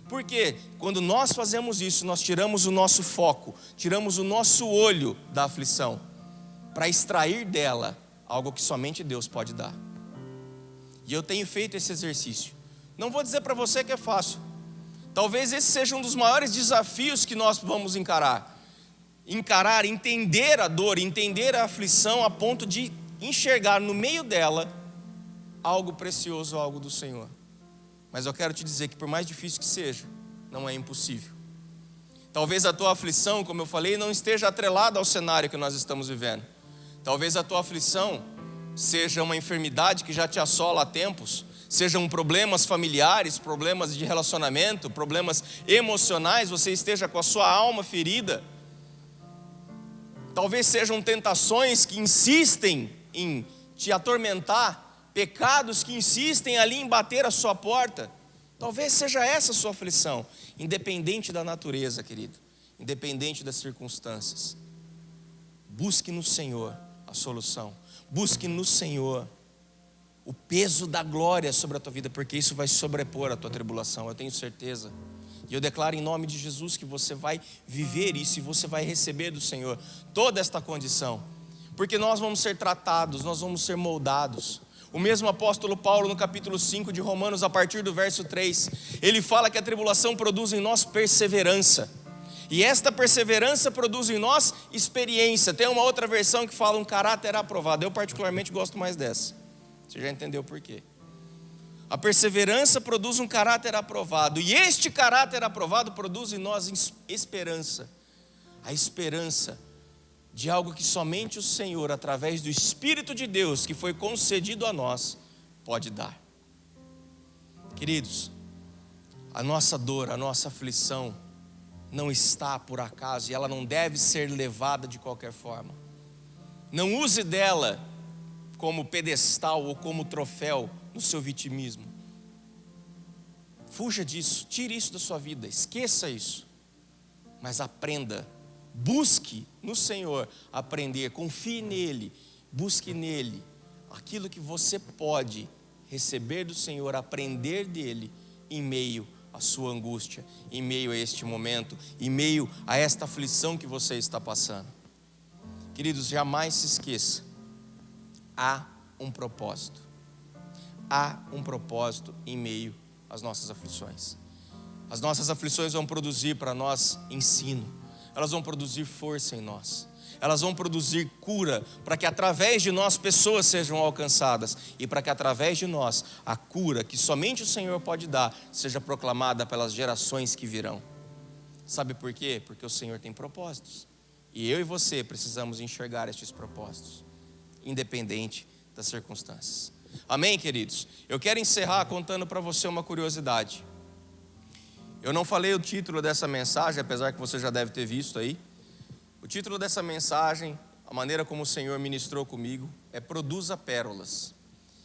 Porque quando nós fazemos isso, nós tiramos o nosso foco, tiramos o nosso olho da aflição, para extrair dela algo que somente Deus pode dar. E eu tenho feito esse exercício. Não vou dizer para você que é fácil. Talvez esse seja um dos maiores desafios que nós vamos encarar. Entender a dor, entender a aflição a ponto de enxergar no meio dela algo precioso, algo do Senhor. Mas eu quero te dizer que por mais difícil que seja, não é impossível. Talvez a tua aflição, como eu falei, não esteja atrelada ao cenário que nós estamos vivendo. Talvez a tua aflição seja uma enfermidade que já te assola há tempos, sejam problemas familiares, problemas de relacionamento, problemas emocionais, você esteja com a sua alma ferida. Talvez sejam tentações que insistem em te atormentar, pecados que insistem ali em bater a sua porta. Talvez seja essa a sua aflição, independente da natureza, querido, independente das circunstâncias. Busque no Senhor a solução, busque no Senhor o peso da glória sobre a tua vida, porque isso vai sobrepor a tua tribulação, eu tenho certeza. E eu declaro em nome de Jesus que você vai viver isso e você vai receber do Senhor toda esta condição. Porque nós vamos ser tratados, nós vamos ser moldados. O mesmo apóstolo Paulo, no capítulo 5 de Romanos, a partir do verso 3, ele fala que a tribulação produz em nós perseverança. E esta perseverança produz em nós experiência. Tem uma outra versão que fala um caráter aprovado. Eu particularmente gosto mais dessa. Você já entendeu por quê? A perseverança produz um caráter aprovado. E este caráter aprovado produz em nós esperança. A esperança de algo que somente o Senhor, através do Espírito de Deus, que foi concedido a nós, pode dar. Queridos, a nossa dor, a nossa aflição não está por acaso e ela não deve ser levada de qualquer forma. Não use dela como pedestal ou como troféu no seu vitimismo. Fuja disso, tire isso da sua vida, esqueça isso. Mas aprenda, busque no Senhor aprender, confie nele, busque nele aquilo que você pode receber do Senhor, aprender dele em meio à sua angústia, em meio a este momento, em meio a esta aflição que você está passando. Queridos, jamais se esqueça, há um propósito. Há um propósito em meio às nossas aflições. As nossas aflições vão produzir para nós ensino. Elas vão produzir força em nós. Elas vão produzir cura para que através de nós pessoas sejam alcançadas. E para que através de nós a cura que somente o Senhor pode dar seja proclamada pelas gerações que virão. Sabe por quê? Porque o Senhor tem propósitos. E eu e você precisamos enxergar estes propósitos, independente das circunstâncias. Amém, queridos? Eu quero encerrar contando para você uma curiosidade. Eu não falei o título dessa mensagem, apesar que você já deve ter visto aí. O título dessa mensagem, a maneira como o Senhor ministrou comigo, é Produza Pérolas.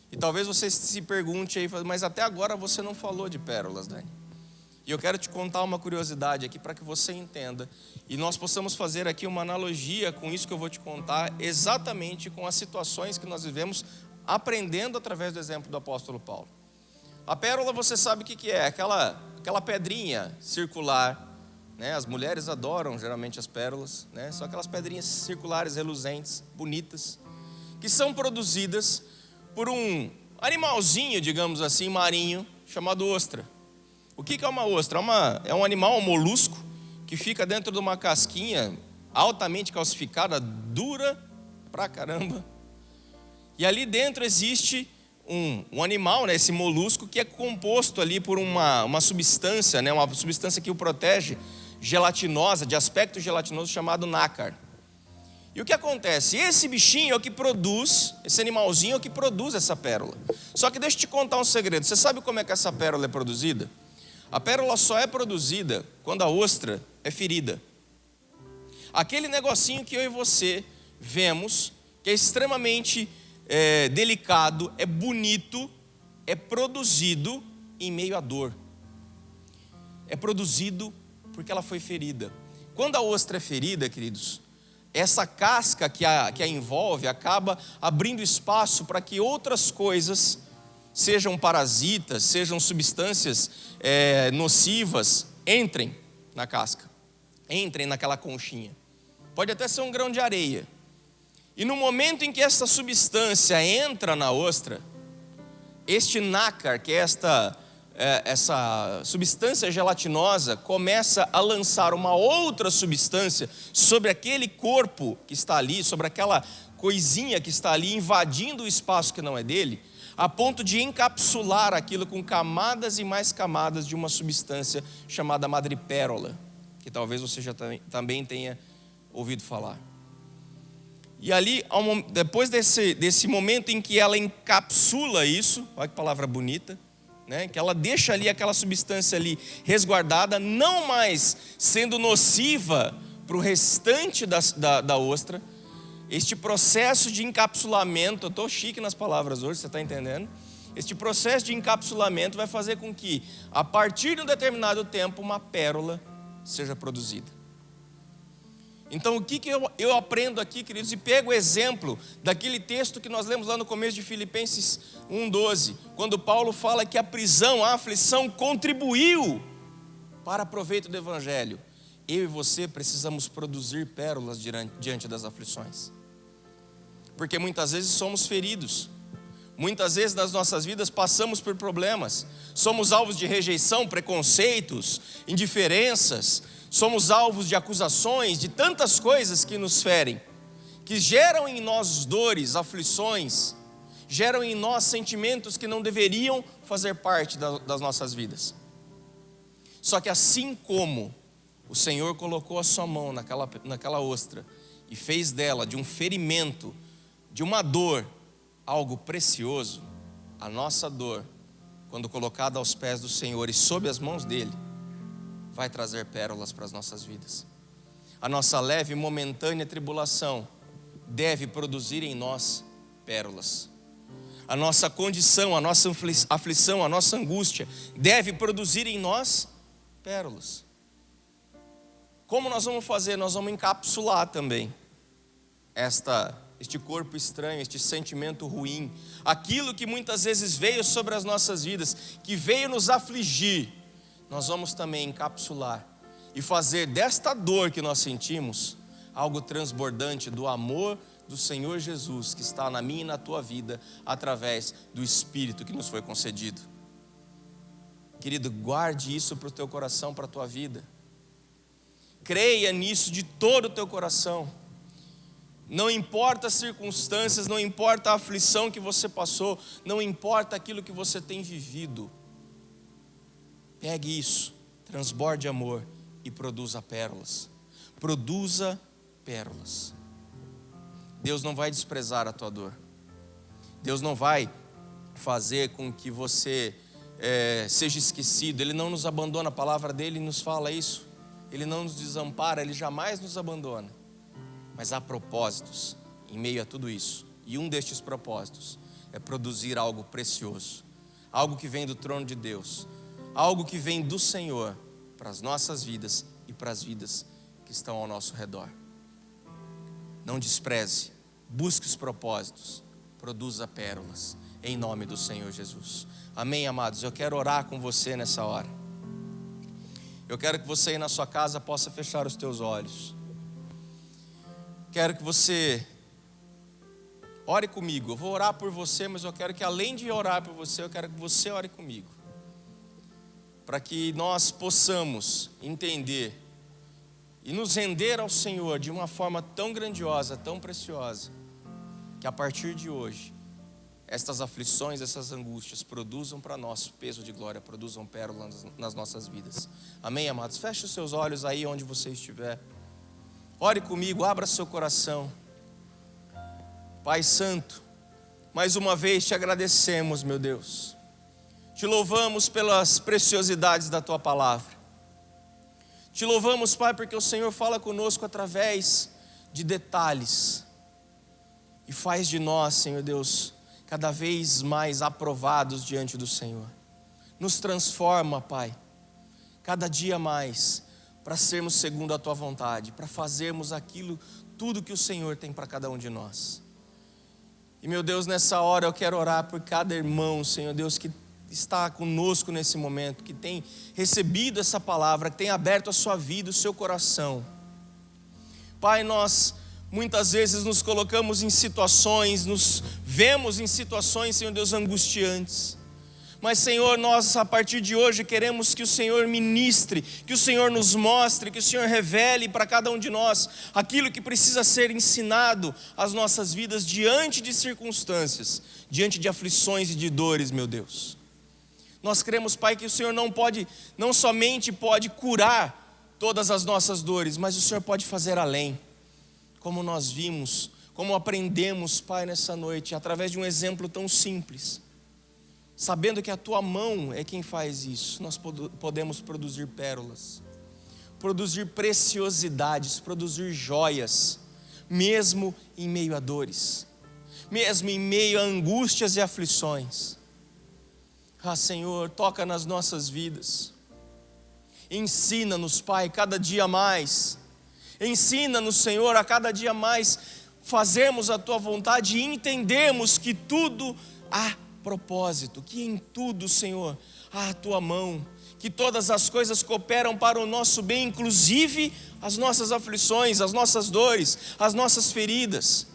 E talvez você se pergunte aí, mas até agora você não falou de pérolas, Dani. E eu quero te contar uma curiosidade aqui para que você entenda. E nós possamos fazer aqui uma analogia com isso que eu vou te contar, exatamente com as situações que nós vivemos, aprendendo através do exemplo do apóstolo Paulo. A pérola, você sabe o que é? Aquela pedrinha circular, né? As mulheres adoram geralmente as pérolas, né? São aquelas pedrinhas circulares, reluzentes, bonitas, que são produzidas por um animalzinho, digamos assim, marinho, chamado ostra. O que é uma ostra? É um animal, um molusco, que fica dentro de uma casquinha altamente calcificada, dura pra caramba. E ali dentro existe um animal, né, esse molusco, que é composto ali por uma substância, né, uma substância que o protege, gelatinosa, de aspecto gelatinoso, chamado nácar. E o que acontece? Esse bichinho é o que produz, esse animalzinho é o que produz essa pérola. Só que deixa eu te contar um segredo. Você sabe como é que essa pérola é produzida? A pérola só é produzida quando a ostra é ferida. Aquele negocinho que eu e você vemos, que é extremamente delicado, é bonito, é produzido em meio à dor. É produzido porque ela foi ferida. Quando a ostra é ferida, queridos, essa casca que a envolve acaba abrindo espaço para que outras coisas, sejam parasitas, sejam substâncias nocivas, entrem na casca, entrem naquela conchinha. Pode até ser um grão de areia. E no momento em que essa substância entra na ostra, este nácar, que é essa substância gelatinosa, começa a lançar uma outra substância sobre aquele corpo que está ali, sobre aquela coisinha que está ali, invadindo o espaço que não é dele, a ponto de encapsular aquilo com camadas e mais camadas de uma substância chamada madrepérola, que talvez você já também tenha ouvido falar. E ali, depois desse momento em que ela encapsula isso, olha que palavra bonita, né? Que ela deixa ali aquela substância ali resguardada, não mais sendo nociva para o restante da ostra. Este processo de encapsulamento, eu estou chique nas palavras hoje, você está entendendo? Este processo de encapsulamento vai fazer com que, a partir de um determinado tempo, uma pérola seja produzida. Então, o que eu aprendo aqui, queridos? E pego o exemplo daquele texto que nós lemos lá no começo de Filipenses 1:12, quando Paulo fala que a prisão, a aflição contribuiu para proveito do Evangelho. Eu e você precisamos produzir pérolas diante das aflições, porque muitas vezes somos feridos, muitas vezes nas nossas vidas passamos por problemas, somos alvos de rejeição, preconceitos, indiferenças, somos alvos de acusações, de tantas coisas que nos ferem, que geram em nós dores, aflições, geram em nós sentimentos que não deveriam fazer parte das nossas vidas. Só que assim como o Senhor colocou a sua mão naquela ostra e fez dela, de um ferimento, de uma dor, algo precioso, a nossa dor, quando colocada aos pés do Senhor e sob as mãos dele, vai trazer pérolas para as nossas vidas. A nossa leve e momentânea tribulação deve produzir em nós pérolas. A nossa condição, a nossa aflição, a nossa angústia deve produzir em nós pérolas. Como nós vamos fazer? Nós vamos encapsular também este corpo estranho, este sentimento ruim, aquilo que muitas vezes veio sobre as nossas vidas, que veio nos afligir. Nós vamos também encapsular e fazer desta dor que nós sentimos algo transbordante do amor do Senhor Jesus, que está na minha e na tua vida, através do Espírito que nos foi concedido. Querido, guarde isso para o teu coração, para a tua vida. Creia nisso de todo o teu coração. Não importa as circunstâncias, não importa a aflição que você passou, não importa aquilo que você tem vivido. Pegue isso, transborde amor e produza pérolas. Produza pérolas. Deus não vai desprezar a tua dor. Deus não vai fazer com que você seja esquecido. Ele não nos abandona, a palavra dele nos fala isso. Ele não nos desampara, ele jamais nos abandona. Mas há propósitos em meio a tudo isso. E um destes propósitos é produzir algo precioso. Algo que vem do trono de Deus. Algo que vem do Senhor para as nossas vidas e para as vidas que estão ao nosso redor. Não despreze, busque os propósitos, produza pérolas, em nome do Senhor Jesus. Amém, amados? Eu quero orar com você nessa hora. Eu quero que você aí na sua casa possa fechar os teus olhos. Quero que você ore comigo. Eu vou orar por você, mas eu quero que além de orar por você, eu quero que você ore comigo. Para que nós possamos entender e nos render ao Senhor de uma forma tão grandiosa, tão preciosa, que a partir de hoje, estas aflições, essas angústias produzam para nós peso de glória, produzam pérolas nas nossas vidas. Amém, amados? Feche os seus olhos aí onde você estiver. Ore comigo, abra seu coração. Pai Santo, mais uma vez te agradecemos, meu Deus. Te louvamos pelas preciosidades da tua palavra. Te louvamos, Pai, porque o Senhor fala conosco através de detalhes. E faz de nós, Senhor Deus, cada vez mais aprovados diante do Senhor. Nos transforma, Pai, cada dia mais, para sermos segundo a tua vontade, para fazermos tudo que o Senhor tem para cada um de nós. E, meu Deus, nessa hora eu quero orar por cada irmão, Senhor Deus, que está conosco nesse momento, que tem recebido essa palavra, que tem aberto a sua vida, o seu coração. Pai, nós muitas vezes nos colocamos em situações, nos vemos em situações, Senhor Deus, angustiantes. Mas, Senhor, nós a partir de hoje queremos que o Senhor ministre, que o Senhor nos mostre, que o Senhor revele para cada um de nós aquilo que precisa ser ensinado às nossas vidas diante de circunstâncias, diante de aflições e de dores, meu Deus. Nós cremos, Pai, que o Senhor não somente pode curar todas as nossas dores, mas o Senhor pode fazer além. Como nós vimos, como aprendemos, Pai, nessa noite, através de um exemplo tão simples. Sabendo que a tua mão é quem faz isso, nós podemos produzir pérolas, produzir preciosidades, produzir joias, mesmo em meio a dores, mesmo em meio a angústias e aflições. Ah, Senhor, toca nas nossas vidas, ensina-nos, Pai, cada dia mais, Ensina-nos, Senhor, a cada dia mais fazermos a Tua vontade e entendermos que tudo há propósito, que em tudo, Senhor, há a Tua mão, que todas as coisas cooperam para o nosso bem, inclusive as nossas aflições, as nossas dores, as nossas feridas.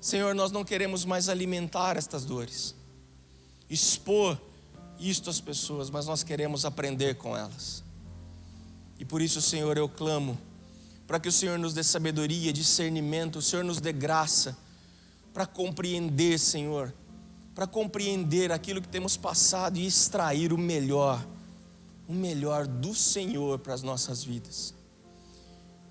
Senhor, nós não queremos mais alimentar estas dores, expor isto às pessoas, mas nós queremos aprender com elas. E por isso, Senhor, eu clamo para que o Senhor nos dê sabedoria, discernimento, o Senhor nos dê graça para compreender, Senhor, para compreender aquilo que temos passado e extrair o melhor do Senhor para as nossas vidas.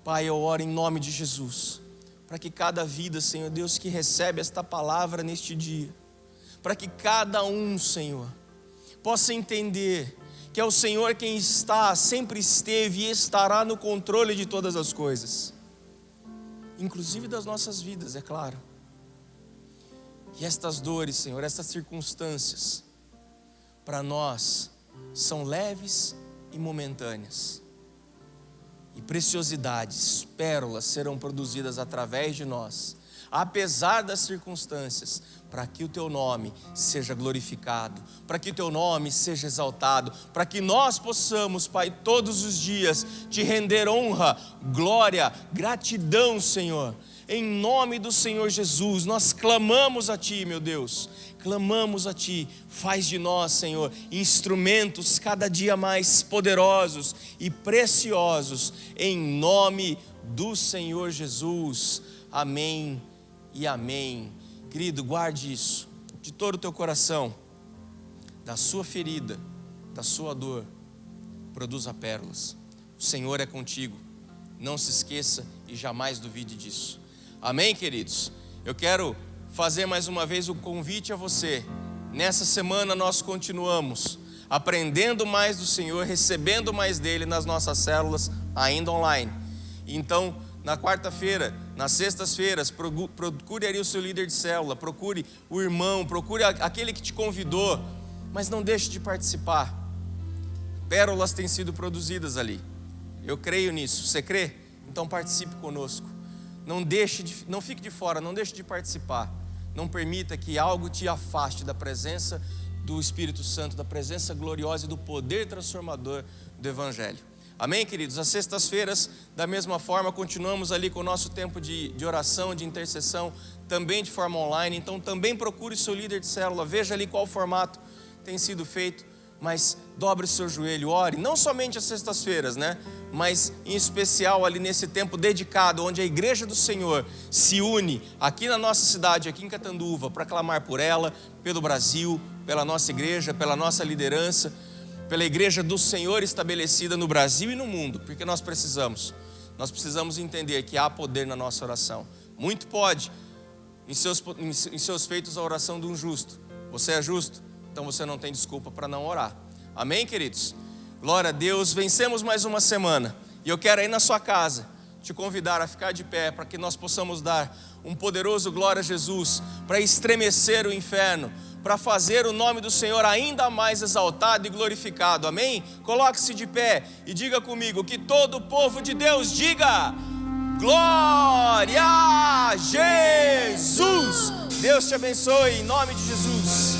Pai, eu oro em nome de Jesus, para que cada vida, Senhor Deus, que recebe esta palavra neste dia, para que cada um, Senhor, possa entender que é o Senhor quem está, sempre esteve e estará no controle de todas as coisas, inclusive das nossas vidas, é claro. E estas dores, Senhor, estas circunstâncias, para nós, são leves e momentâneas. E preciosidades, pérolas serão produzidas através de nós, apesar das circunstâncias, para que o Teu nome seja glorificado, para que o Teu nome seja exaltado, para que nós possamos, Pai, todos os dias Te render honra, glória, gratidão, Senhor. Em nome do Senhor Jesus, nós clamamos a Ti, meu Deus, clamamos a Ti, faz de nós, Senhor, instrumentos cada dia mais poderosos e preciosos, em nome do Senhor Jesus, amém e amém. Querido, guarde isso, de todo o teu coração, da sua ferida, da sua dor, produza pérolas, o Senhor é contigo, não se esqueça e jamais duvide disso. Amém, queridos? Eu quero fazer mais uma vez o convite a você. Nessa semana nós continuamos aprendendo mais do Senhor, recebendo mais dele nas nossas células, ainda online. Então, na quarta-feira, nas sextas-feiras, procure ali o seu líder de célula, procure o irmão, procure aquele que te convidou, mas não deixe de participar. Pérolas têm sido produzidas ali. Eu creio nisso. Você crê? Então participe conosco. Não fique de fora, não deixe de participar. Não permita que algo te afaste da presença do Espírito Santo, da presença gloriosa e do poder transformador do Evangelho. Amém, queridos? Às sextas-feiras, da mesma forma, continuamos ali com o nosso tempo de oração, de intercessão, também de forma online. Então também procure seu líder de célula, veja ali qual formato tem sido feito, mas dobre o seu joelho, ore, não somente às sextas-feiras, né? Mas em especial ali nesse tempo dedicado, onde a igreja do Senhor se une aqui na nossa cidade, aqui em Catanduva, para clamar por ela, pelo Brasil, pela nossa igreja, pela nossa liderança, pela igreja do Senhor estabelecida no Brasil e no mundo, porque nós precisamos entender que há poder na nossa oração. Muito pode em seus feitos a oração de um justo. Você é justo? Então você não tem desculpa para não orar. Amém, queridos? Glória a Deus, vencemos mais uma semana. E eu quero aí na sua casa te convidar a ficar de pé para que nós possamos dar um poderoso glória a Jesus, para estremecer o inferno, para fazer o nome do Senhor ainda mais exaltado e glorificado. Amém? Coloque-se de pé e diga comigo, que todo o povo de Deus diga: glória a Jesus! Deus te abençoe em nome de Jesus.